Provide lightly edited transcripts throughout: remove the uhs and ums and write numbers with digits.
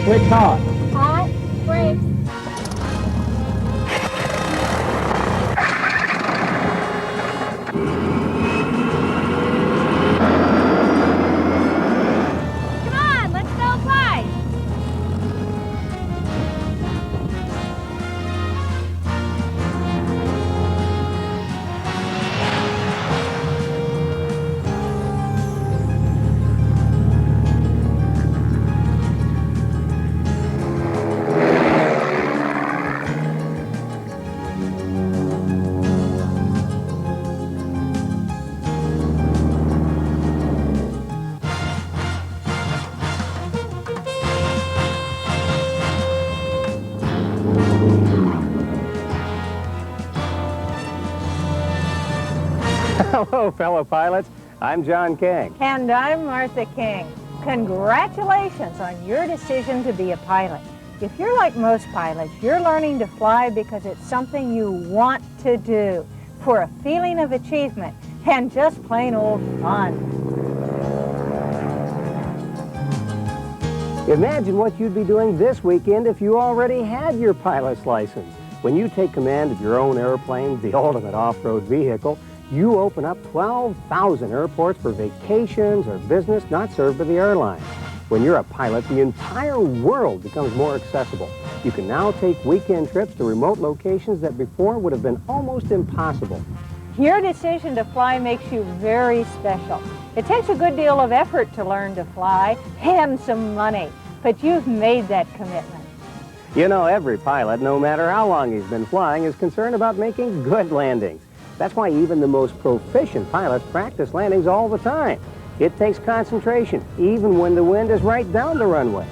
Switch hot. Hot. Brakes. Come on, let's go fly. Hello, fellow pilots. I'm John King. And I'm Martha King. Congratulations on your decision to be a pilot. If you're like most pilots, you're learning to fly because it's something you want to do, for a feeling of achievement and just plain old fun. Imagine what you'd be doing this weekend if you already had your pilot's license. When you take command of your own airplane, the ultimate off-road vehicle, you open up 12,000 airports for vacations or business not served by the airlines. When you're a pilot, the entire world becomes more accessible. You can now take weekend trips to remote locations that before would have been almost impossible. Your decision to fly makes you very special. It takes a good deal of effort to learn to fly and some money, but you've made that commitment. You know, every pilot, no matter how long he's been flying, is concerned about making good landings. That's why even the most proficient pilots practice landings all the time. It takes concentration, even when the wind is right down the runway.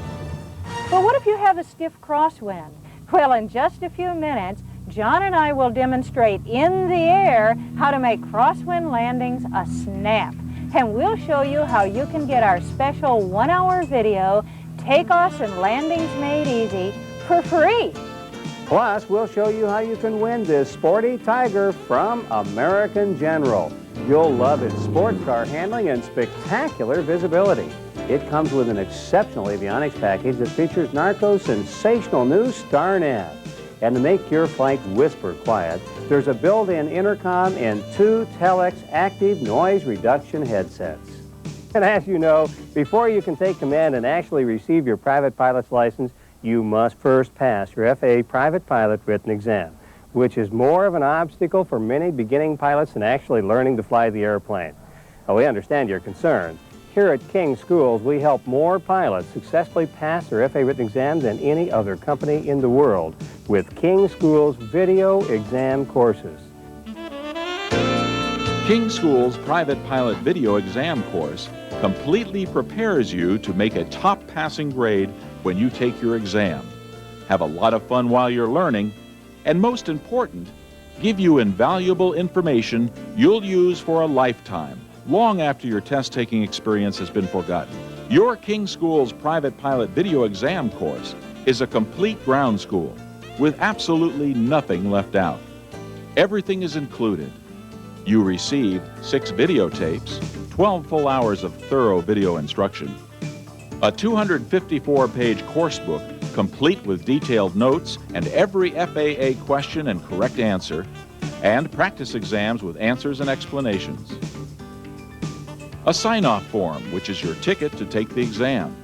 Well, what if you have a stiff crosswind? Well, in just a few minutes, John and I will demonstrate in the air how to make crosswind landings a snap. And we'll show you how you can get our special 1-hour video, Takeoffs and Landings Made Easy, for free. Plus, we'll show you how you can win this sporty Tiger from American General. You'll love its sports car handling and spectacular visibility. It comes with an exceptional avionics package that features Narco's sensational new Star Nav. And to make your flight whisper quiet, there's a built-in intercom and 2 Telex active noise reduction headsets. And as you know, before you can take command and actually receive your private pilot's license, you must first pass your FAA private pilot written exam, which is more of an obstacle for many beginning pilots than actually learning to fly the airplane. Now, we understand your concern. Here at King Schools, we help more pilots successfully pass their FAA written exam than any other company in the world with King Schools video exam courses. King Schools Private Pilot Video Exam course completely prepares you to make a top passing grade when you take your exam. Have a lot of fun while you're learning, and most important, give you invaluable information you'll use for a lifetime, long after your test-taking experience has been forgotten. Your King Schools Private Pilot Video Exam course is a complete ground school with absolutely nothing left out. Everything is included. You receive 6 videotapes, 12 full hours of thorough video instruction, a 254-page course book complete with detailed notes and every FAA question and correct answer, and practice exams with answers and explanations. A sign-off form, which is your ticket to take the exam.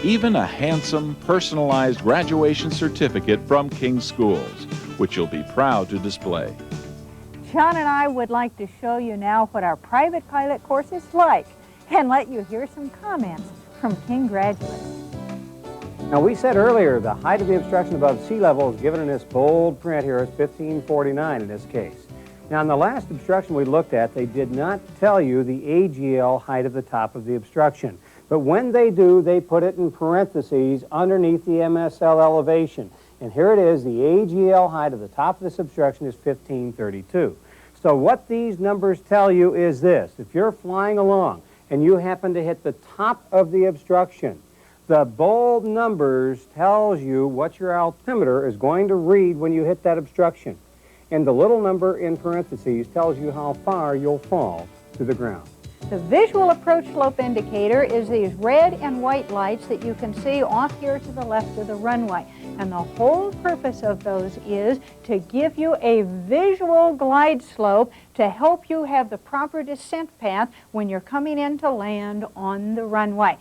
Even a handsome, personalized graduation certificate from King Schools, which you'll be proud to display. John and I would like to show you now what our private pilot course is like and let you hear some comments from King graduates. Now, we said earlier the height of the obstruction above sea level is given in this bold print here as 1549 in this case. Now, in the last obstruction we looked at, they did not tell you the AGL height of the top of the obstruction. But when they do, they put it in parentheses underneath the MSL elevation. And here it is, the AGL height of the top of this obstruction is 1532. So what these numbers tell you is this: if you're flying along and you happen to hit the top of the obstruction, the bold numbers tells you what your altimeter is going to read when you hit that obstruction. And the little number in parentheses tells you how far you'll fall to the ground. The visual approach slope indicator is these red and white lights that you can see off here to the left of the runway. And the whole purpose of those is to give you a visual glide slope to help you have the proper descent path when you're coming in to land on the runway.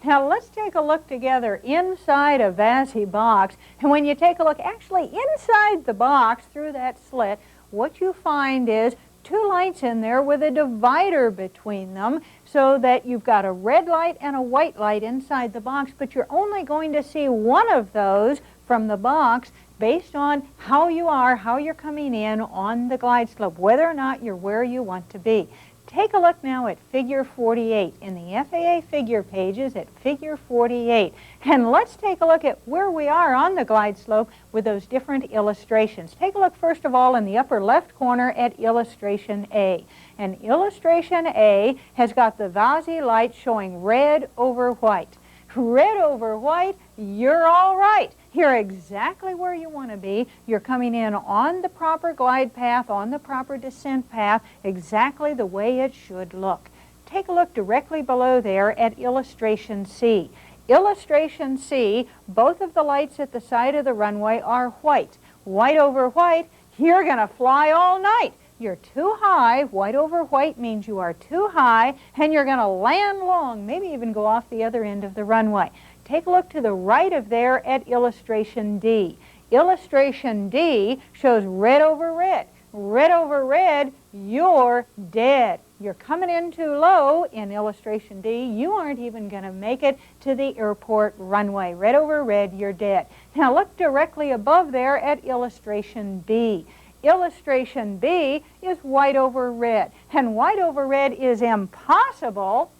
Now let's take a look together inside a VASI box. And when you take a look actually inside the box through that slit, what you find is two lights in there with a divider between them so that you've got a red light and a white light inside the box, but you're only going to see one of those from the box based on how you are, how you're coming in on the glide slope, whether or not you're where you want to be. Take a look now at figure 48 in the FAA figure pages at figure 48. And let's take a look at where we are on the glide slope with those different illustrations. Take a look first of all in the upper left corner at illustration A. And illustration A has got the VASI light showing red over white. Red over white, you're all right. You're exactly where you want to be. You're coming in on the proper glide path, on the proper descent path, exactly the way it should look. Take a look directly below there at illustration C. Illustration C, both of the lights at the side of the runway are white. White over white, you're going to fly all night. You're too high. White over white means you are too high, and you're going to land long, maybe even go off the other end of the runway. Take a look to the right of there at illustration D. Illustration D shows red over red. Red over red, you're dead. You're coming in too low in illustration D. You aren't even going to make it to the airport runway. Red over red, you're dead. Now look directly above there at illustration B. Illustration B is white over red, and white over red is impossible.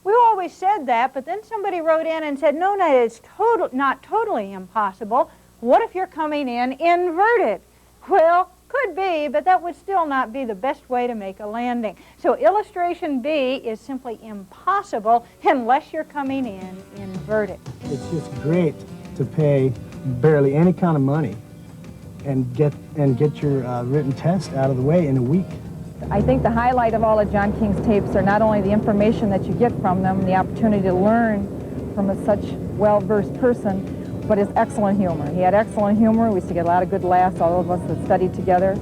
We always said that, but then somebody wrote in and said, no, it's not totally impossible. What if you're coming in inverted? Well, could be, but that would still not be the best way to make a landing. So illustration B is simply impossible unless you're coming in inverted. It's just great to pay barely any kind of money and get your written test out of the way in a week. I think the highlight of all of John King's tapes are not only the information that you get from them, the opportunity to learn from such well-versed person, but his excellent humor. He had excellent humor. We used to get a lot of good laughs, all of us that studied together.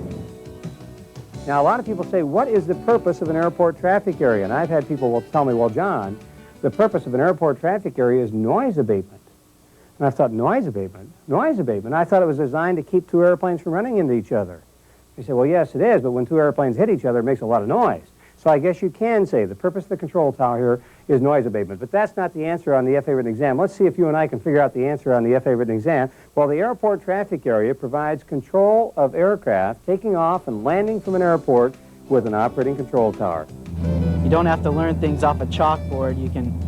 Now, a lot of people say, what is the purpose of an airport traffic area? And I've had people tell me, well, John, the purpose of an airport traffic area is noise abatement. And I thought, noise abatement? Noise abatement? I thought it was designed to keep two airplanes from running into each other. He said, well, yes, it is, but when two airplanes hit each other, it makes a lot of noise. So I guess you can say the purpose of the control tower here is noise abatement. But that's not the answer on the FAA written exam. Let's see if you and I can figure out the answer on the FAA written exam. Well, the airport traffic area provides control of aircraft taking off and landing from an airport with an operating control tower. You don't have to learn things off a chalkboard. You can,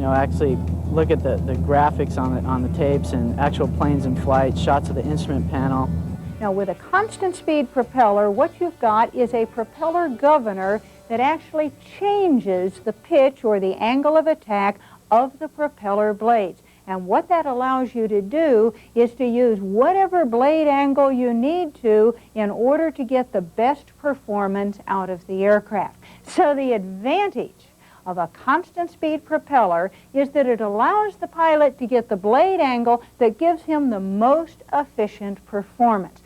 actually look at the graphics on the tapes and actual planes in flight, shots of the instrument panel. Now with a constant speed propeller, what you've got is a propeller governor that actually changes the pitch or the angle of attack of the propeller blades. And what that allows you to do is to use whatever blade angle you need to in order to get the best performance out of the aircraft. So the advantage of a constant speed propeller is that it allows the pilot to get the blade angle that gives him the most efficient performance.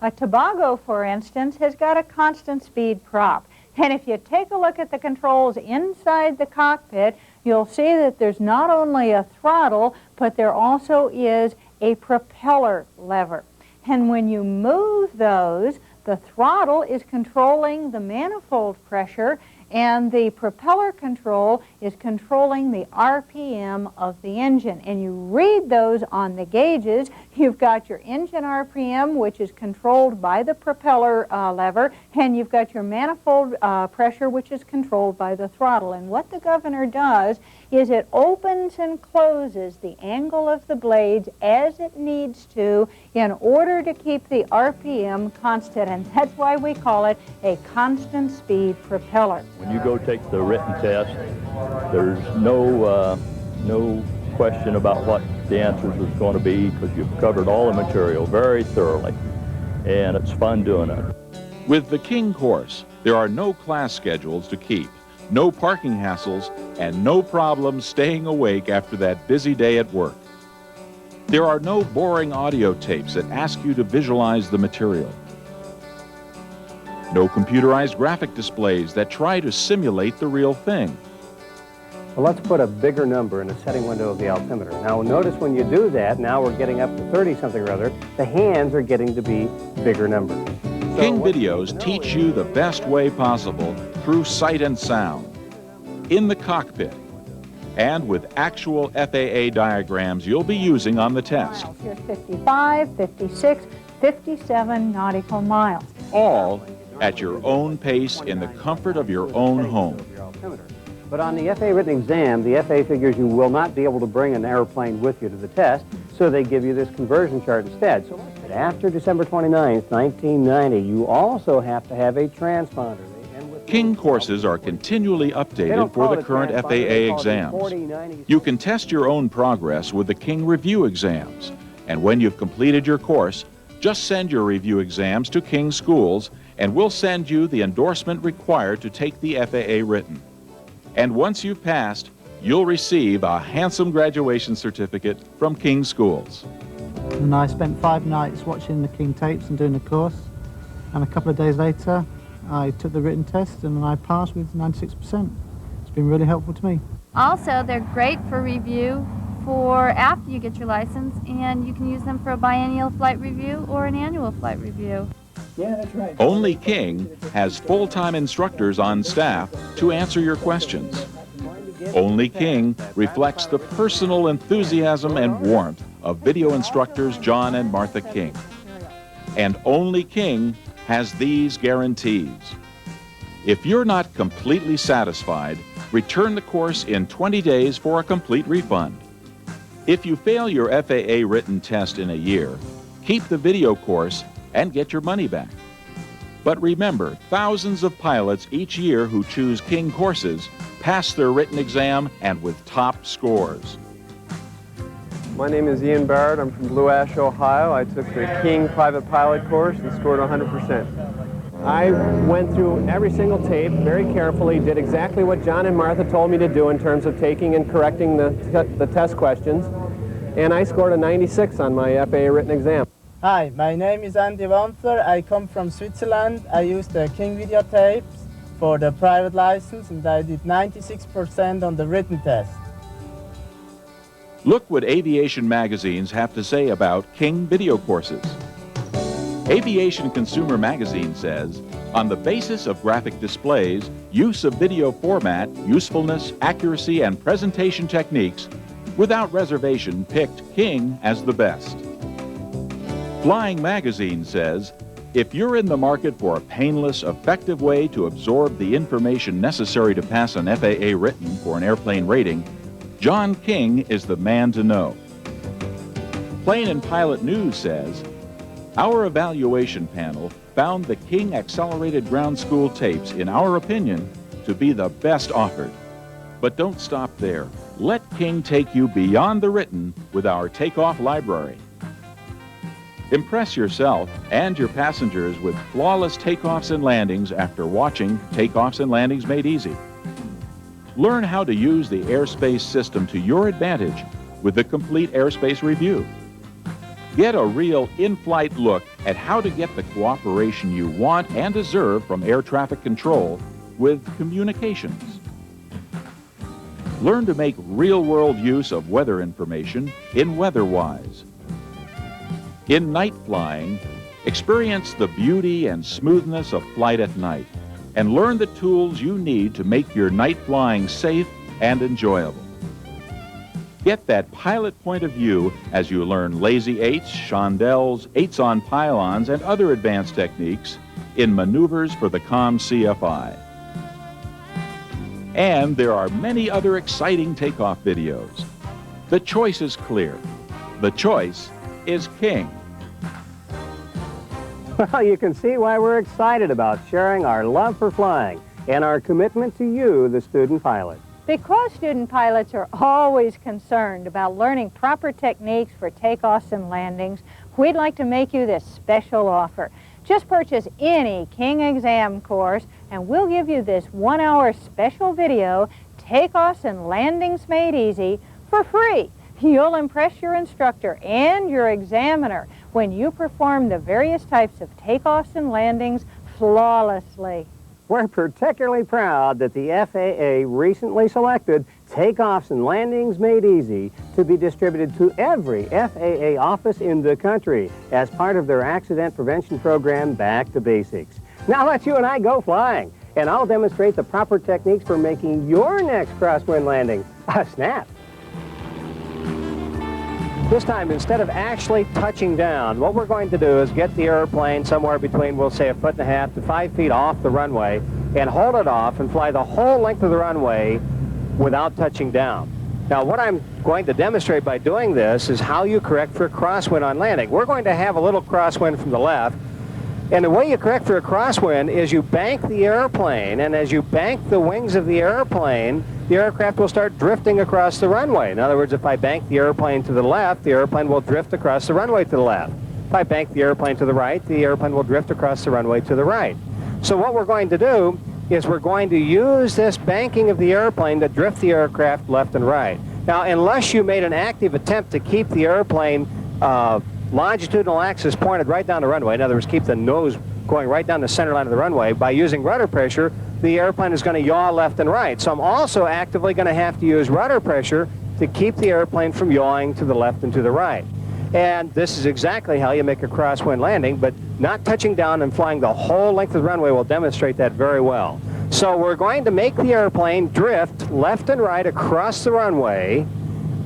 A Tobago, for instance, has got a constant speed prop. And if you take a look at the controls inside the cockpit, you'll see that there's not only a throttle, but there also is a propeller lever. And when you move those, the throttle is controlling the manifold pressure, and the propeller control is controlling the RPM of the engine. And you read those on the gauges. You've got your engine RPM, which is controlled by the propeller lever, and you've got your manifold pressure, which is controlled by the throttle. And what the governor does is it opens and closes the angle of the blades as it needs to in order to keep the RPM constant. And that's why we call it a constant speed propeller. When you go take the written test, there's no question about what the answers is going to be, because you've covered all the material very thoroughly, and it's fun doing it. With the King course, there are no class schedules to keep. no parking hassles, and no problems staying awake after that busy day at work. There are no boring audio tapes that ask you to visualize the material. No computerized graphic displays that try to simulate the real thing. Well, let's put a bigger number in the setting window of the altimeter. Now, notice when you do that, now we're getting up to 30-something or other, the hands are getting to be bigger numbers. King Videos teach you the best way possible through sight and sound, in the cockpit, and with actual FAA diagrams you'll be using on the test. Here's 55, 56, 57 nautical miles. All at your own pace in the comfort of your own home. But on the FAA written exam, the FAA figures you will not be able to bring an airplane with you to the test, so they give you this conversion chart instead. So after December 29th, 1990, you also have to have a transponder. King courses are continually updated for the current FAA exams. You can test your own progress with the King review exams. And when you've completed your course, just send your review exams to King Schools, and we'll send you the endorsement required to take the FAA written. And once you've passed, you'll receive a handsome graduation certificate from King Schools. And I spent 5 nights watching the King tapes and doing the course. And a couple of days later, I took the written test and I passed with 96%. It's been really helpful to me. Also, they're great for review for after you get your license, and you can use them for a biennial flight review or an annual flight review. Yeah, that's right. Only King has full-time instructors on staff to answer your questions. Only King reflects the personal enthusiasm and warmth of video instructors John and Martha King. And only King has these guarantees. If you're not completely satisfied, return the course in 20 days for a complete refund. If you fail your FAA written test in a year, keep the video course and get your money back. But remember, thousands of pilots each year who choose King courses pass their written exam and with top scores. My name is Ian Barrett. I'm from Blue Ash, Ohio. I took the King private pilot course and scored 100%. I went through every single tape very carefully, did exactly what John and Martha told me to do in terms of taking and correcting the test questions, and I scored a 96 on my FAA written exam. Hi, my name is Andy Wantler. I come from Switzerland. I used the King video tapes for the private license, and I did 96% on the written test. Look what aviation magazines have to say about King video courses. Aviation Consumer Magazine says, on the basis of graphic displays, use of video format, usefulness, accuracy, and presentation techniques, without reservation picked King as the best. Flying Magazine says, if you're in the market for a painless, effective way to absorb the information necessary to pass an FAA written for an airplane rating, John King is the man to know. Plane and Pilot News says, our evaluation panel found the King Accelerated Ground School tapes, in our opinion, to be the best offered. But don't stop there. Let King take you beyond the written with our takeoff library. Impress yourself and your passengers with flawless takeoffs and landings after watching Takeoffs and Landings Made Easy. Learn how to use the airspace system to your advantage with the complete airspace review. Get a real in-flight look at how to get the cooperation you want and deserve from air traffic control with communications. Learn to make real-world use of weather information in WeatherWise. In night flying, experience the beauty and smoothness of flight at night and learn the tools you need to make your night flying safe and enjoyable. Get that pilot point of view as you learn lazy eights, chandelles, eights on pylons, and other advanced techniques in maneuvers for the COM CFI. And there are many other exciting takeoff videos. The choice is clear. The choice is King. Well, you can see why we're excited about sharing our love for flying and our commitment to you, the student pilot. Because student pilots are always concerned about learning proper techniques for takeoffs and landings, we'd like to make you this special offer. Just purchase any King exam course and we'll give you this 1-hour special video, Takeoffs and Landings Made Easy, for free. You'll impress your instructor and your examiner when you perform the various types of takeoffs and landings flawlessly. We're particularly proud that the FAA recently selected Takeoffs and Landings Made Easy to be distributed to every FAA office in the country as part of their accident prevention program, Back to Basics. Now let's you and I go flying, and I'll demonstrate the proper techniques for making your next crosswind landing a snap. This time, instead of actually touching down, what we're going to do is get the airplane somewhere between, we'll say, 1.5 feet to 5 feet off the runway and hold it off and fly the whole length of the runway without touching down. Now, what I'm going to demonstrate by doing this is how you correct for a crosswind on landing. We're going to have a little crosswind from the left, and the way you correct for a crosswind is you bank the airplane, and as you bank the wings of the airplane, the aircraft will start drifting across the runway. In other words, if I bank the airplane to the left, the airplane will drift across the runway to the left. If I bank the airplane to the right, the airplane will drift across the runway to the right. So what we're going to do is we're going to use this banking of the airplane to drift the aircraft left and right. Now, unless you made an active attempt to keep the airplane longitudinal axis pointed right down the runway, in other words, keep the nose going right down the center line of the runway, by using rudder pressure, the airplane is going to yaw left and right. So I'm also actively going to have to use rudder pressure to keep the airplane from yawing to the left and to the right. And this is exactly how you make a crosswind landing, but not touching down and flying the whole length of the runway will demonstrate that very well. So we're going to make the airplane drift left and right across the runway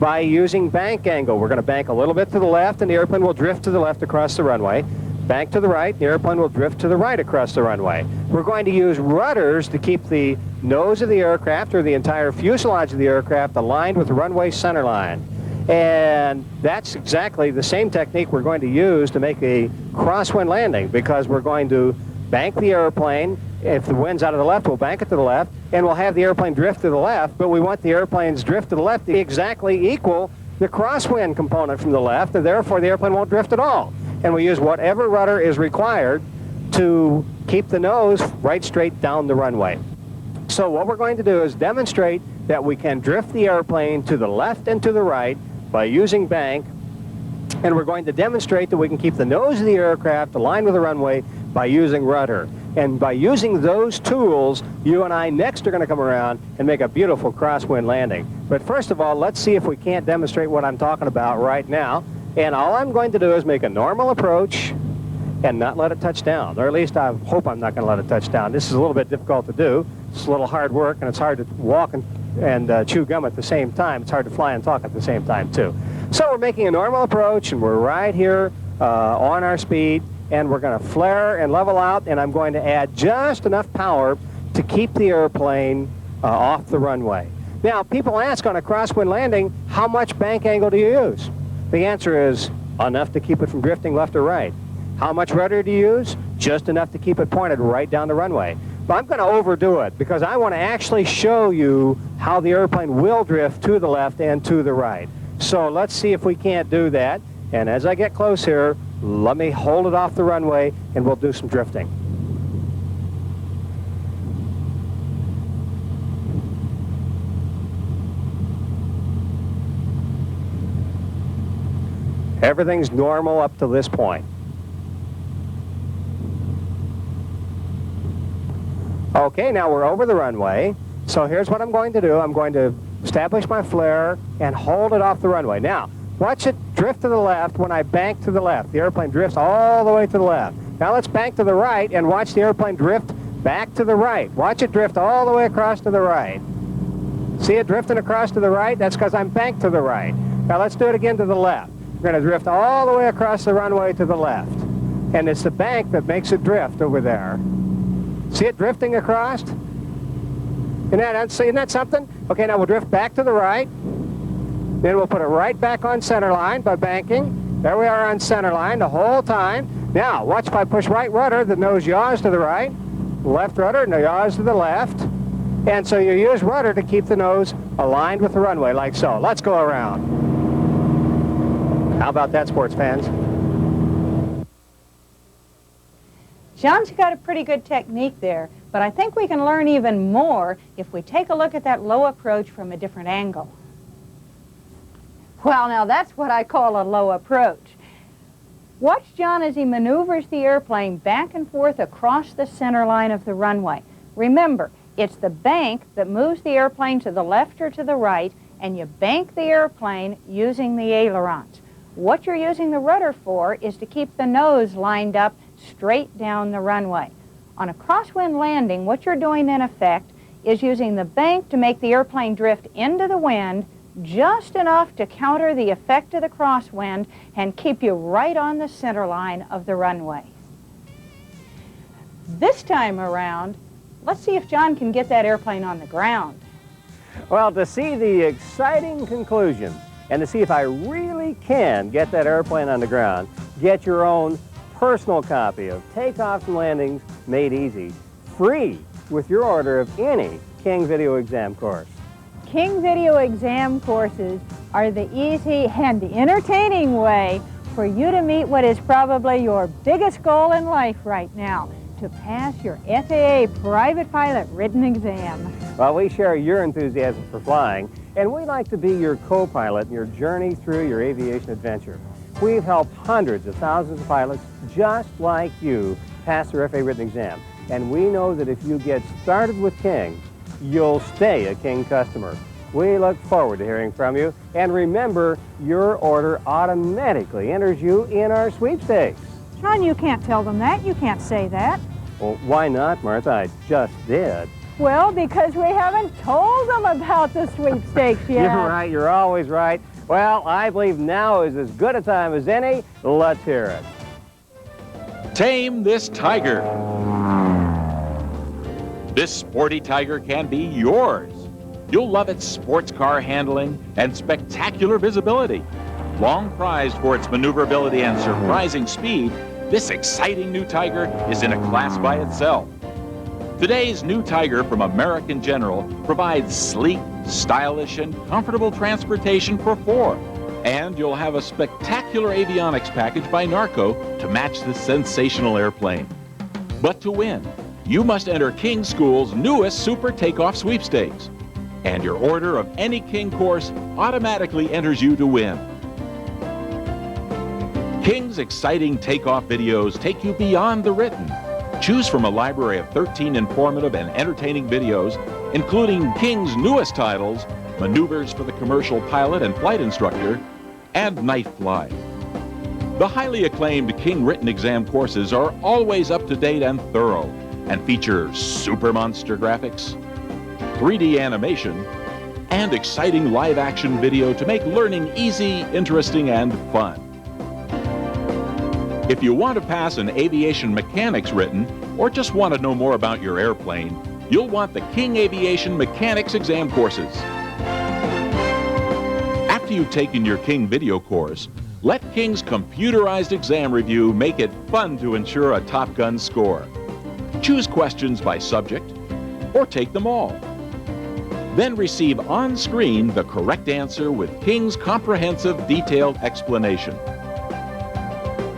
by using bank angle. We're going to bank a little bit to the left, and the airplane will drift to the left across the runway. Bank to the right, the airplane will drift to the right across the runway. We're going to use rudders to keep the nose of the aircraft, or the entire fuselage of the aircraft, aligned with the runway center line. And that's exactly the same technique we're going to use to make a crosswind landing, because we're going to bank the airplane. If the wind's out of the left, we'll bank it to the left, and we'll have the airplane drift to the left, but we want the airplane's drift to the left to exactly equal the crosswind component from the left, and therefore the airplane won't drift at all. And we use whatever rudder is required to keep the nose right straight down the runway. So what we're going to do is demonstrate that we can drift the airplane to the left and to the right by using bank, and we're going to demonstrate that we can keep the nose of the aircraft aligned with the runway by using rudder. And by using those tools, you and I next are going to come around and make a beautiful crosswind landing. But first of all, let's see if we can't demonstrate what I'm talking about right now. And all I'm going to do is make a normal approach and not let it touch down. Or at least I hope I'm not going to let it touch down. This is a little bit difficult to do. It's a little hard work, and it's hard to walk and chew gum at the same time. It's hard to fly and talk at the same time, too. So we're making a normal approach, and we're right here on our speed, and we're going to flare and level out, and I'm going to add just enough power to keep the airplane off the runway. Now, people ask on a crosswind landing, how much bank angle do you use? The answer is enough to keep it from drifting left or right. How much rudder do you use? Just enough to keep it pointed right down the runway. But I'm going to overdo it because I want to actually show you how the airplane will drift to the left and to the right. So let's see if we can't do that. And as I get close here, let me hold it off the runway and we'll do some drifting. Everything's normal up to this point. Okay, now we're over the runway. So here's what I'm going to do. I'm going to establish my flare and hold it off the runway. Now, watch it drift to the left when I bank to the left. The airplane drifts all the way to the left. Now let's bank to the right and watch the airplane drift back to the right. Watch it drift all the way across to the right. See it drifting across to the right? That's because I'm banked to the right. Now let's do it again to the left. We're going to drift all the way across the runway to the left. And it's the bank that makes it drift over there. See it drifting across? Isn't that something? Okay, now we'll drift back to the right. Then we'll put it right back on center line by banking. There we are on center line the whole time. Now, watch if I push right rudder, the nose yaws to the right. Left rudder, and yaws to the left. And so you use rudder to keep the nose aligned with the runway, like so. Let's go around. How about that, sports fans? John's got a pretty good technique there, but I think we can learn even more if we take a look at that low approach from a different angle. Well, now that's what I call a low approach. Watch John as he maneuvers the airplane back and forth across the center line of the runway. Remember, it's the bank that moves the airplane to the left or to the right, and you bank the airplane using the ailerons. What you're using the rudder for is to keep the nose lined up straight down the runway. On a crosswind landing, what you're doing in effect is using the bank to make the airplane drift into the wind just enough to counter the effect of the crosswind and keep you right on the center line of the runway. This time around, let's see if John can get that airplane on the ground. Well, to see the exciting conclusion and to see if I really can get that airplane on the ground, get your own personal copy of Takeoffs and Landings Made Easy, free with your order of any King Video Exam course. King Video Exam courses are the easy and the entertaining way for you to meet what is probably your biggest goal in life right now, to pass your FAA private pilot written exam. Well, we share your enthusiasm for flying, and we like to be your co-pilot in your journey through your aviation adventure. We've helped hundreds of thousands of pilots just like you pass their FAA written exam, and we know that if you get started with King, you'll stay a King customer. We look forward to hearing from you, and remember, your order automatically enters you in our sweepstakes. John, you can't tell them that. You can't say that. Well, why not, Martha? I just did. Well, because we haven't told them about the sweepstakes yet. You're right. You're always right. Well, I believe now is as good a time as any. Let's hear it. Tame this tiger. This sporty tiger can be yours. You'll love its sports car handling and spectacular visibility. Long prized for its maneuverability and surprising speed, this exciting new Tiger is in a class by itself. Today's new Tiger from American General provides sleek, stylish, and comfortable transportation for four. And you'll have a spectacular avionics package by Narco to match this sensational airplane. But to win, you must enter King School's newest Super Takeoff Sweepstakes. And your order of any King course automatically enters you to win. King's exciting takeoff videos take you beyond the written. Choose from a library of 13 informative and entertaining videos, including King's newest titles, Maneuvers for the Commercial Pilot and Flight Instructor, and Night Flight. The highly acclaimed King written exam courses are always up to date and thorough, and feature super monster graphics, 3D animation, and exciting live action video to make learning easy, interesting, and fun. If you want to pass an aviation mechanics written, or just want to know more about your airplane, you'll want the King Aviation Mechanics exam courses. After you've taken your King video course, let King's computerized exam review make it fun to ensure a Top Gun score. Choose questions by subject, or take them all. Then receive on screen the correct answer with King's comprehensive, detailed explanation.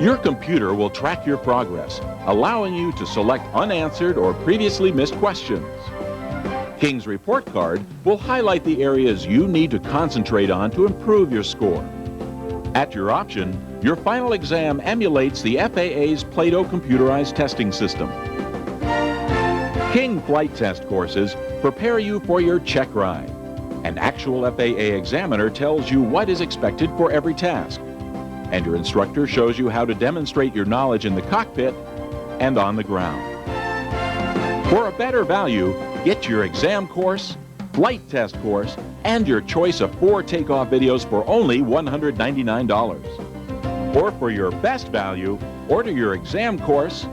Your computer will track your progress, allowing you to select unanswered or previously missed questions. King's report card will highlight the areas you need to concentrate on to improve your score. At your option, your final exam emulates the FAA's Plato computerized testing system. King flight test courses prepare you for your check ride. An actual FAA examiner tells you what is expected for every task, and your instructor shows you how to demonstrate your knowledge in the cockpit and on the ground. For a better value, get your exam course, flight test course, and your choice of 4 takeoff videos for only $199. Or for your best value, order your exam course,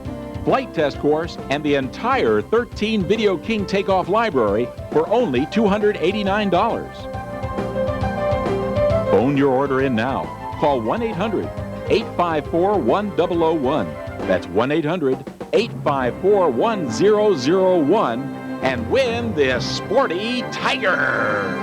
flight test course, and the entire 13 Video King Takeoff library for only $289. Phone your order in now. Call 1-800-854-1001. That's 1-800-854-1001 and win this sporty Tiger.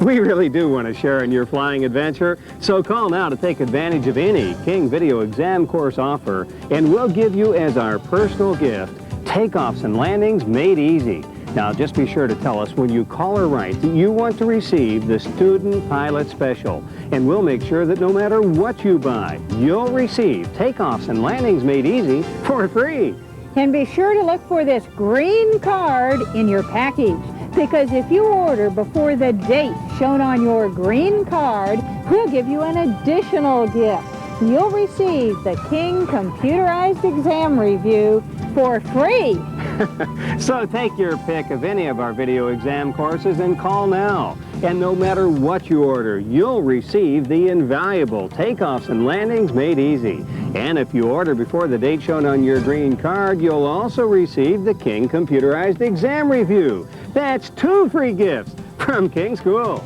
We really do want to share in your flying adventure, so call now to take advantage of any King Video Exam Course offer, and we'll give you as our personal gift takeoffs and landings made easy. Now, just be sure to tell us when you call or write that you want to receive the Student Pilot Special, and we'll make sure that no matter what you buy, you'll receive takeoffs and landings made easy for free. And be sure to look for this green card in your package, because if you order before the date shown on your green card, we'll give you an additional gift. You'll receive the King Computerized Exam Review for free. So take your pick of any of our video exam courses and call now. And no matter what you order, you'll receive the invaluable takeoffs and landings made easy. And if you order before the date shown on your green card, you'll also receive the King Computerized Exam Review. That's 2 free gifts from King Schools.